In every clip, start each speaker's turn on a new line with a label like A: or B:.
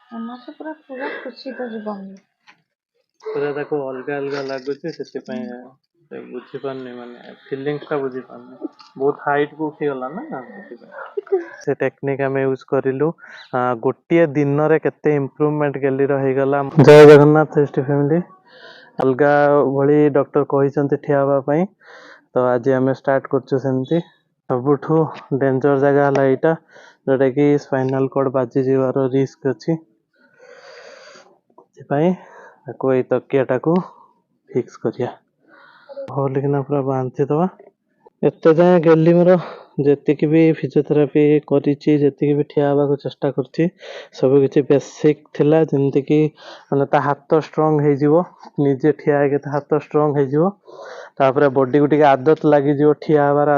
A: ଏମାସ ପୁରା ପୁରା ଖୁସି ତ ଜୀବନ
B: ପୁରା ତାକୁ ଅଲଗା ଅଲଗା ଲାଗୁଛି ସେଥିପାଇଁ ସେ ବୁଝିପାରୁନି ମାନେ ଫିଲିଙ୍ଗସ୍ ଟା ବୁଝିପାରୁନି ବହୁତ ହାଇଟ୍ କୁ ଉଠିଗଲା ନା ସେଥିପାଇଁ ସେ ଟେକ୍ନିକ୍ ଆମେ ୟୁଜ୍ କରିଲୁ ଗୋଟିଏ ଦିନରେ କେତେ ଇମ୍ପ୍ରୁଭମେଣ୍ଟ ଗେଲିର ହେଇଗଲା। ଜୟ ଜଗନ୍ନାଥ ଏସ୍ଟି ଫ୍ୟାମିଲି। ଅଲଗା ଭଳି ଡକ୍ଟର କହିଛନ୍ତି ଠିଆ ହେବା ପାଇଁ ତ ଆଜି ଆମେ ଷ୍ଟାର୍ଟ କରୁଛୁ ସେମିତି। ସବୁଠୁ ଡେଞ୍ଜର ଜାଗା ହେଲା ଏଇଟା ଯୋଉଟା କି ସ୍ପାଇନାଲ କର୍ଡ ବାଜିଯିବାର ରିସ୍କ ଅଛି। ସେଥିପାଇଁ ତାକୁ ଏଇ ତକିଆଟାକୁ ଫିକ୍ସ କରିବା ଭଲିକିନା ପୁରା ବାନ୍ଧିଦବା। ଏତେ ଯାଏଁ ଗେଲି ମୋର ଯେତିକି ବି ଫିଜିଓଥେରାପି କରିଛି ଯେତିକି ବି ଠିଆ ହେବାକୁ ଚେଷ୍ଟା କରୁଛି ସବୁ କିଛି ବେସିକ୍ ଥିଲା ଯେମିତିକି ମାନେ ତା ହାତ ଷ୍ଟ୍ରଙ୍ଗ ହେଇଯିବ ନିଜେ ଠିଆ ହେଇକି ତା ହାତ ଷ୍ଟ୍ରଙ୍ଗ ହେଇଯିବ ତାପରେ ବଡିକୁ ଟିକେ ଆଦତ ଲାଗିଯିବ ଠିଆ ହେବାର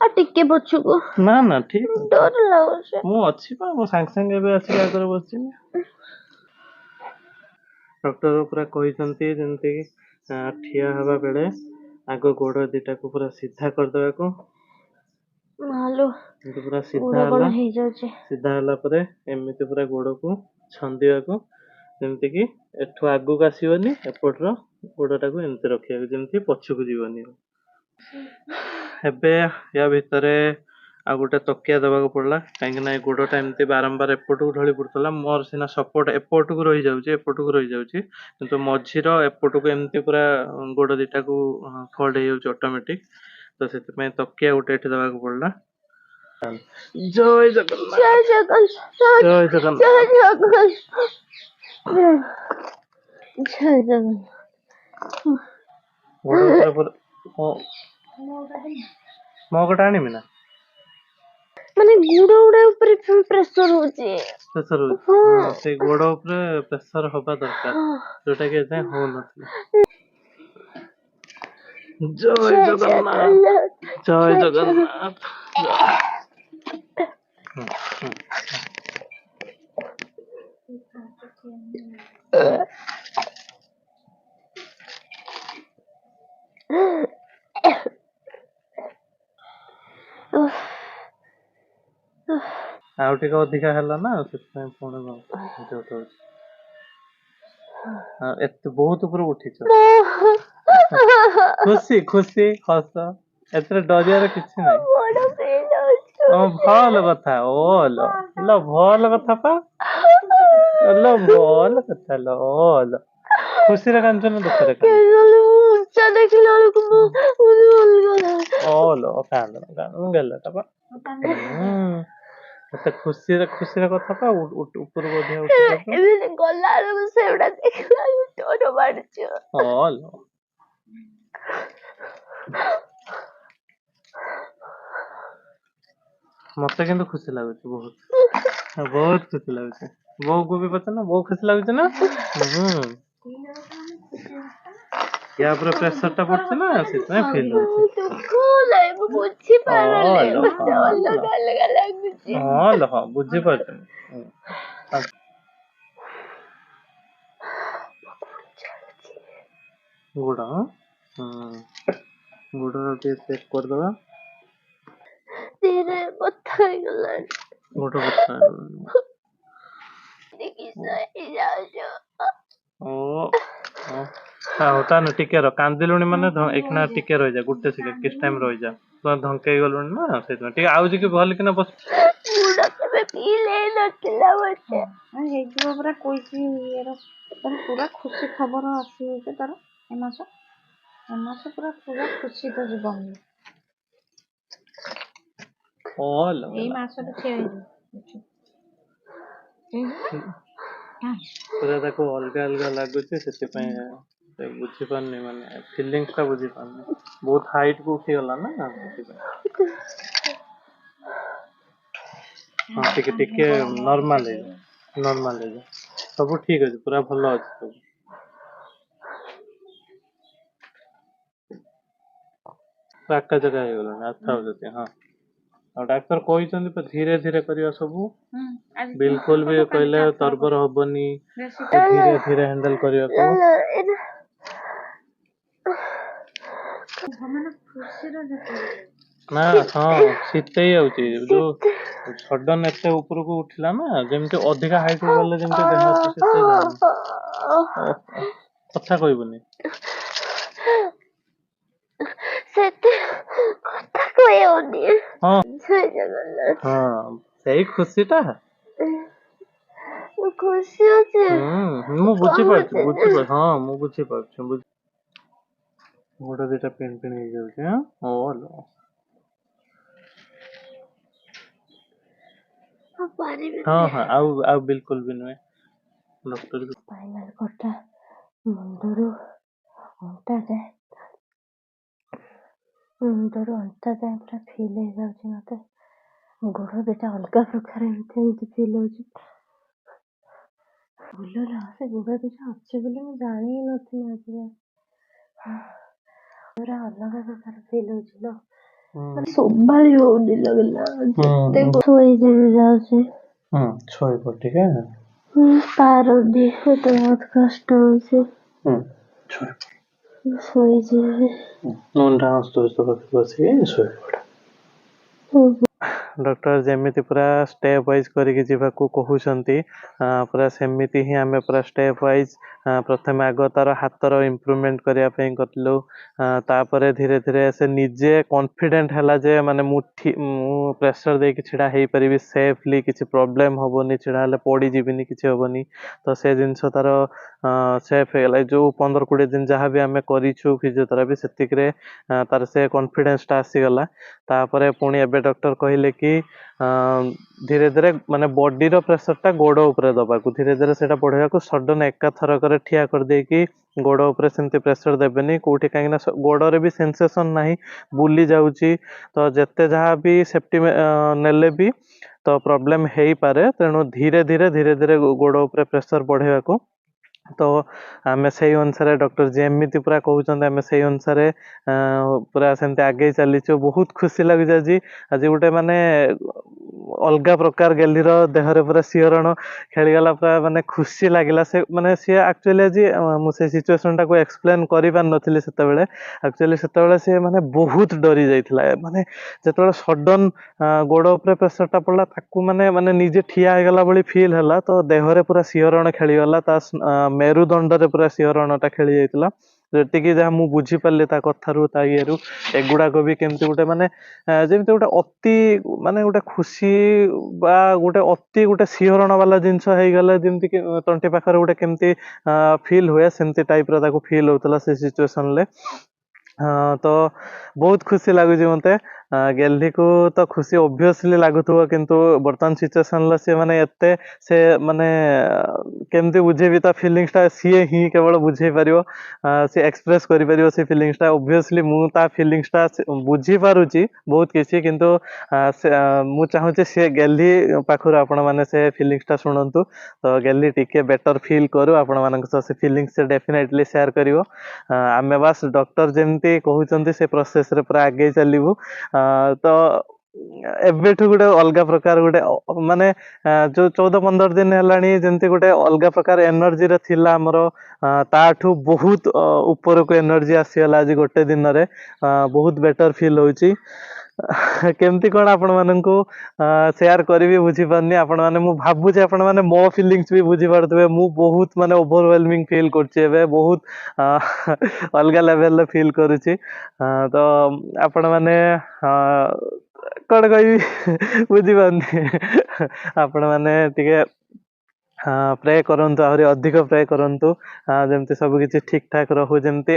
A: ଆଉ ଟିକେ ପଛକୁ
B: ନା ନା ଠିକ
A: ଡର ଲାଗୁଛି।
B: ମୁଁ ଅଛି ପା ମୁଁ ସାଙ୍ଗେ ସାଙ୍ଗେ ଏବେ ଆସିକି ଆଗରେ ବସିଛି। ଡକ୍ଟର ପୁରା କହିଛନ୍ତି ଯେମିତି ଠିଆ ହେବା ବେଳେ ଆଗ ଗୋଡ ଦିଟାକୁ ପୁରା ସିଧା କରିଦେବାକୁ। ପୁରା ସିଧା ହେଲା ସିଧା ହେଲା ପରେ ଏମିତି ପୁରା ଗୋଡକୁ ଛନ୍ଦିବାକୁ ଯେମିତି କି ଏଠୁ ଆଗକୁ ଆସିବନି ଏପଟର ଗୋଡଟାକୁ ଏମିତି ରଖିବାକୁ ଯେମିତି ପଛକୁ ଯିବନି। ଏବେ ୟା ଭିତରେ ଆଉ ଗୋଟେ ତକିଆ ଦେବାକୁ ପଡିଲା କାହିଁକି ନା ଏ ଗୋଡଟା ଏମିତି ବାରମ୍ବାର ଏପଟକୁ ଢଳି ପଡୁଥିଲା। ମୋର ସିନା ସପୋର୍ଟ ଏପଟକୁ ରହିଯାଉଛି କିନ୍ତୁ ମଝିର ଏପଟକୁ ଏମିତି ପୁରା ଗୋଡ ଦିଟାକୁ ଫୋଲ୍ଡ ହେଇଯାଉଛି ଅଟୋମେଟିକ। ତ ସେଥିପାଇଁ ତକିଆ ଗୋଟେ ଏଠି ଦେବାକୁ ପଡିଲା। ଜୟ ଜଗନ୍ନାଥ ଜୟ ଜଗନ୍ନାଥ। ମୋ ଗୋଟେ ଆଣିବି ନା
A: ମାନେ ଗୋଡ ଗୁଡା ଉପରେ ପ୍ରେସର ହଉଛି
B: ସେଇ ଗୋଡ ଉପରେ ପ୍ରେସର ହବା ଦରକାର ଯୋଉଟା କି ଏଯାଏଁ ହଉନଥିଲା। ଜୟ ଜଗନ୍ନାଥ ଜୟ ଜଗନ୍ନାଥ। ଆଉ ଟିକେ ଅଧିକା ହେଲା ନା ସେଥିପାଇଁ ପୁଣି ଏତେ ବହୁତ ଉପରକୁ ଉଠିଛ। ଖୁସି ଖୁସି ହସ ଏଥିରେ ଡରିବାର କିଛି ନାହିଁ। ଭଲ କଥା ଭଲ କଥା ପା ଭଲ କଥା ଭଲ ଖୁସିରେ କାନ୍ଦୁଛ ନା ଦୁଃଖରେ ଏତେ ଖୁସିରେ କଥା ପା ଉପରକୁ ଅଧିକା
A: ଗଲା ବେଳକୁ ସେଗୁଡା ଦେଖିଲା ଡର ମାଡୁଛି।
B: ମତେ କିନ୍ତୁ ଖୁସି ଲାଗୁଛି ବହୁତ ଖୁସି ଲାଗୁଛି। ବୋଉକୁ ବି ପଚାରୁନ ବୋଉ ଖୁସି ଲାଗୁଛି ନା? ୟା ଉପରେ ପ୍ରେସର ଟା ପଡୁଛି ନା ସେଥିପାଇଁ ଫିଲ୍ ହଉଛି। ବୁଝିପାରୁଛନ୍ତି। ଗୋଡ ଟିକେ ଚେକ୍ କରିଦବା।
A: ବଥା ହେଇଗଲାଣି
B: ଗୋଡ ବଥା ହଉ ତାହେଲେ ଟିକେ କାନ୍ଦିଲୁଣି ମାନେ ଏଇଖିନା ଟିକେ ରହିଯା ଗୋଟେ ସେକେଣ୍ଡ କିଛି ଟାଇମ ରହିଯା ତୁ ଧଙ୍କେଇ ଗଲୁଣି ନା ସେଇଥିପାଇଁ ଟିକେ ଆଉ ଟିକେ ଭଲ କିନା ବସ।
A: ହେଇଯିବ ପୁରା କହିଛି ପୁରା ଖୁସି ଖବର ଆସିଯାଇଛି ତାର ଏମାସ ପୁରା ଖୁସି ତ ଜୀବନ ଏଇ ମାସଟା ଠିଆ
B: ପୁରା ତାକୁ ଅଲଗା ଅଲଗା ଲାଗୁଛି ସେଥିପାଇଁ ସେ ବୁଝିପାରୁନି ମାନେ ଫିଲିଙ୍ଗସ୍ ଟା ବୁଝିପାରୁନି ବହୁତ ହାଇଟ୍ କୁ ଉଠିଗଲା ନା ସେଥିପାଇଁ ଟିକେ ନର୍ମାଲ ହେଇଯିବ ସବୁ ଠିକ ଅଛି ପୁରା ଭଲ ଅଛି ସବୁ ଆକାଚକା ହେଇଗଲାଣି ଆଚ୍ଛା ଯଦି ହଁ ଆଉ ଡାକ୍ତର କହିଛନ୍ତି ଧୀରେ ଧୀରେ କରିବା ସବୁ ବିଲକୁଲ ବି କହିଲେ ତରବର ହବନି ଧୀରେ ଧୀରେ ହ୍ୟାଣ୍ଡେଲ କରିବାକୁ। ନା ହଁ ଶୀତେଇ ଯାଉଛି ଯୋଉ ସଡନ ଏତେ ଉପରକୁ ଉଠିଲା ନା ଯେମିତି ଅଧିକା ହାଇଟ୍ କୁ ଗଲେ ଯେମିତି ଦେହ ହାତ ଶୀତେଇ ଯାଉନି। ଓହୋ କଥା କହିବୁନି।
A: ସେତେ କଥା କହିହଉନି।
B: ହଁ
A: ଜୟ ଜଗନ୍ନାଥ।
B: ହଁ ସେଇ ଖୁସିଟା।
A: ମୁଁ ଖୁସି ଅଛି।
B: ମୁଁ ବୁଝିପାରୁଛି
A: କହୁଛି ଯେ
B: ହଁ ମୁଁ ବୁଝିପାରୁଛି ଗୋଡ ଦିଟା ପିନ୍ ପିନ୍ ହେଇଯାଉଛି। ହଉ ଲୋ।
A: ଆଉ ପାରିବିନି।
B: ହଁ ଆଉ ବିଲକୁଲ ବି ନୁହେଁ ଡକ୍ଟର
A: ସ୍ପାଇନାଲ କର୍ଡଟା ମୁଣ୍ଡରୁ ଅଣ୍ଟା ଯାଏ ପୁରା ଫିଲ୍ ହେଇଯାଉଛି ମତେ। ଗୋଡ ଦିଟା ଅଲଗା ପ୍ରକାର ଏମିତି ଫିଲ୍ ହଉଛି। ଭଲ ସେ ଗୋଡ ଦିଟା ଅଛି ବୋଲି ମୁଁ ଜାଣି ହିଁ ନଥିଲି ଆଜି ଯାଏଁ। ପୁରା ଅଲଗା ପ୍ରକାର ଫିଲ୍ ହଉଛି ଲୋ। ମାନେ ସମ୍ଭାଳି ହଉନି ଲାଗିଲା ଯେତେ ଶୋଇଯିବି ଯାଉଛି।
B: ଶୋଇପଡ ଟିକେ।
A: ପାରୁନି ମତେ ବହୁତ କଷ୍ଟ ହଉଛି। ଶୋଇଯିବି।
B: ଡକ୍ଟର ଯେମିତି ପୁରା ଷ୍ଟେପ୍ ୱାଇଜ୍ କରିକି ଯିବାକୁ କହୁଛନ୍ତି ପୁରା ସେମିତି ହିଁ ଆମେ ପୁରା ଷ୍ଟେପ୍ ୱାଇଜ୍ ପ୍ରଥମେ ଆଗ ତାର ହାତର ଇମ୍ପ୍ରୁଭମେଣ୍ଟ କରିବା ପାଇଁ କରିଲୁ। ତାପରେ ଧୀରେ ଧୀରେ ସେ ନିଜେ କନଫିଡେଣ୍ଟ ହେଲା ଯେ ମାନେ ମୁଁ ପ୍ରେସର ଦେଇକି ଛିଡ଼ା ହେଇପାରିବି ସେଫଲି, କିଛି ପ୍ରୋବ୍ଲେମ ହବନି, ଛିଡ଼ା ହେଲେ ପଡ଼ିଯିବିନି, କିଛି ହବନି। ତ ସେ ଜିନିଷ ତାର ସେଫ୍ ହେଇଗଲା। ଏ ଯେଉଁ 15-20 ଦିନ ଯାହା ବି ଆମେ କରିଛୁ ଫିଜିଓଥେରାପି ସେତିକିରେ ତାର ସେ କନଫିଡେନ୍ସଟା ଆସିଗଲା। ତାପରେ ପୁଣି ଏବେ ଡକ୍ଟର କହିଲେ କି ଧୀରେ ଧୀରେ ମାନେ ବଡିର ପ୍ରେସରଟା ଗୋଡ଼ ଉପରେ ଦେବାକୁ, ଧୀରେ ଧୀରେ ସେଇଟା ବଢ଼େଇବାକୁ। ସଡନ୍ ଏକାଥରକରେ ଠିଆ କରିଦେଇକି ଗୋଡ଼ ଉପରେ ସେମିତି ପ୍ରେସର ଦେବେନି କୋଉଠି, କାହିଁକିନା ଗୋଡ଼ରେ ବି ସେନ୍ସେସନ୍ ନାହିଁ, ବୁଲି ଯାଉଛି। ତ ଯେତେ ଯାହା ବି ସେଫ୍ଟି ନେଲେ ବି ତ ପ୍ରୋବ୍ଲେମ ହେଇପାରେ। ତେଣୁ ଧୀରେ ଧୀରେ ଗୋଡ଼ ଉପରେ ପ୍ରେସର ବଢ଼େଇବାକୁ। ତ ଆମେ ସେଇ ଅନୁସାରେ ଡକ୍ଟର ଯେମିତି ପୁରା କହୁଛନ୍ତି ଆମେ ସେଇ ଅନୁସାରେ ପୁରା ସେମିତି ଆଗେଇ ଚାଲିଛୁ। ବହୁତ ଖୁସି ଲାଗୁଛି ଆଜି ଗୋଟେ ମାନେ ଅଲଗା ପ୍ରକାର ଗେଲିର ଦେହରେ ପୁରା ଶିହରଣ ଖେଳିଗଲା, ପୁରା ମାନେ ଖୁସି ଲାଗିଲା। ସେ ମାନେ ସିଏ ଆକ୍ଚୁଆଲି ଆଜି ମୁଁ ସେ ସିଚୁଏସନଟାକୁ ଏକ୍ସପ୍ଲେନ କରିପାରିନଥିଲି ସେତେବେଳେ। ଆକ୍ଚୁଆଲି ସେତେବେଳେ ସିଏ ମାନେ ବହୁତ ଡରି ଯାଇଥିଲା। ମାନେ ଯେତେବେଳେ ସଡନ୍ ଗୋଡ଼ ଉପରେ ପ୍ରେସରଟା ପଡ଼ିଲା ତାକୁ ମାନେ ନିଜେ ଠିଆ ହେଇଗଲା ଭଳି ଫିଲ୍ ହେଲା। ତ ଦେହରେ ପୁରା ଶିହରଣ ଖେଳିଗଲା, ତା ମେରୁଦଣ୍ଡରେ ପୁରା ଶିହରଣଟା ଖେଳି ଯାଇଥିଲା। ଯେତିକି ଯାହା ମୁଁ ବୁଝିପାରିଲି ତା କଥାରୁ, ତା ଇଏରୁ, ଏଗୁଡାକ ବି କେମିତି ଗୋଟେ ମାନେ ଯେମିତି ଗୋଟେ ଅତି ମାନେ ଗୋଟେ ଖୁସି ବା ଗୋଟେ ଶିହରଣ ବାଲା ଜିନିଷ ହେଇଗଲା, ଯେମିତି କି ତଣ୍ଟି ପାଖରେ ଗୋଟେ କେମିତି ଫିଲ୍ ହୁଏ, ସେମିତି ଟାଇପର ତାକୁ ଫିଲ୍ ହଉଥିଲା ସେ ସିଚୁଏସନରେ। ତ ବହୁତ ଖୁସି ଲାଗୁଛି ମତେ। ଗେହ୍ଲିକୁ ତ ଖୁସି ଅବଭିୟସଲି ଲାଗୁଥିବ, କିନ୍ତୁ ବର୍ତ୍ତମାନ ସିଚୁଏସନରେ ସିଏ ମାନେ ଏତେ ସେ ମାନେ କେମିତି ବୁଝେଇବି ତା ଫିଲିଙ୍ଗସଟା, ସିଏ ହିଁ କେବଳ ବୁଝେଇ ପାରିବ। ସେ ଏକ୍ସପ୍ରେସ କରିପାରିବ ସେ ଫିଲିଙ୍ଗସଟା। ଅବଭିୟସଲି ମୁଁ ତା ଫିଲିଙ୍ଗସଟା ବୁଝିପାରୁଛି ବହୁତ କିଛି, କିନ୍ତୁ ମୁଁ ଚାହୁଁଛି ସେ ଗେହ୍ଲି ପାଖରୁ ଆପଣମାନେ ସେ ଫିଲିଙ୍ଗସଟା ଶୁଣନ୍ତୁ। ତ ଗେହ୍ଲି ଟିକେ ବେଟର ଫିଲ୍ କରୁ, ଆପଣମାନଙ୍କ ସହ ସେ ଫିଲିଙ୍ଗସ ସେ ଡେଫିନେଟଲି ସେୟାର କରିବ। ଆମେ ବାସ୍ ଡକ୍ଟର ଯେମିତି କହୁଛନ୍ତି ସେ ପ୍ରୋସେସରେ ପୁରା ଆଗେଇ ଚାଲିବୁ। ତ ଏବେଠୁ ଗୋଟେ ଅଲଗା ପ୍ରକାର ଗୋଟେ ମାନେ ଯୋଉ 14-15 ଦିନ ହେଲାଣି ଯେମିତି ଗୋଟେ ଅଲଗା ପ୍ରକାର ଏନର୍ଜିରେ ଥିଲା ଆମର, ତାଠୁ ବହୁତ ଉପରକୁ ଏନର୍ଜି ଆସିଗଲା ଆଜି ଗୋଟେ ଦିନରେ। ବହୁତ ବେଟର ଫିଲ୍ ହଉଛି। କେମିତି କଣ ଆପଣମାନଙ୍କୁ ସେୟାର କରିବି ବୁଝିପାରୁନି। ଆପଣମାନେ, ମୁଁ ଭାବୁଛି ଆପଣମାନେ ମୋ ଫିଲିଙ୍ଗସ ବି ବୁଝିପାରୁଥିବେ। ମୁଁ ବହୁତ ମାନେ ଓଭରୱେଲମିଂ ଫିଲ୍ କରୁଛି ଏବେ, ବହୁତ ଅଲଗା ଲେଭେଲରେ ଫିଲ୍ କରୁଛି। ତ ଆପଣମାନେ କଣ କହିବି ବୁଝିପାରୁନି। ଆପଣମାନେ ଟିକେ ପ୍ରେ କରନ୍ତୁ, ଆହୁରି ଅଧିକ ପ୍ରେ କରନ୍ତୁ, ଯେମିତି ସବୁ କିଛି ଠିକ୍ ଠାକ୍ ରହୁ, ଯେମିତି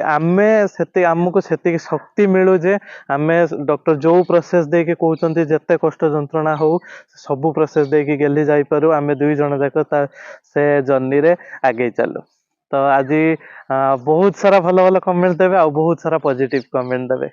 B: ଆମକୁ ସେତିକି ଶକ୍ତି ମିଳୁ ଯେ ଆମେ ଡକ୍ଟର ଯୋଉ ପ୍ରୋସେସ ଦେଇକି କହୁଛନ୍ତି ଯେତେ କଷ୍ଟ ଯନ୍ତ୍ରଣା ହଉ ସବୁ ପ୍ରୋସେସ ଦେଇକି ଗେହ୍ଲି ଯାଇପାରୁ। ଆମେ 2 ଜଣ ଯାକ ସେ ଜର୍ଣ୍ଣିରେ ଆଗେଇ ଚାଲୁ। ତ ଆଜି ବହୁତ ସାରା ଭଲ ଭଲ କମେଣ୍ଟ ଦେବେ, ଆଉ ବହୁତ ସାରା ପଜିଟିଭ କମେଣ୍ଟ ଦେବେ।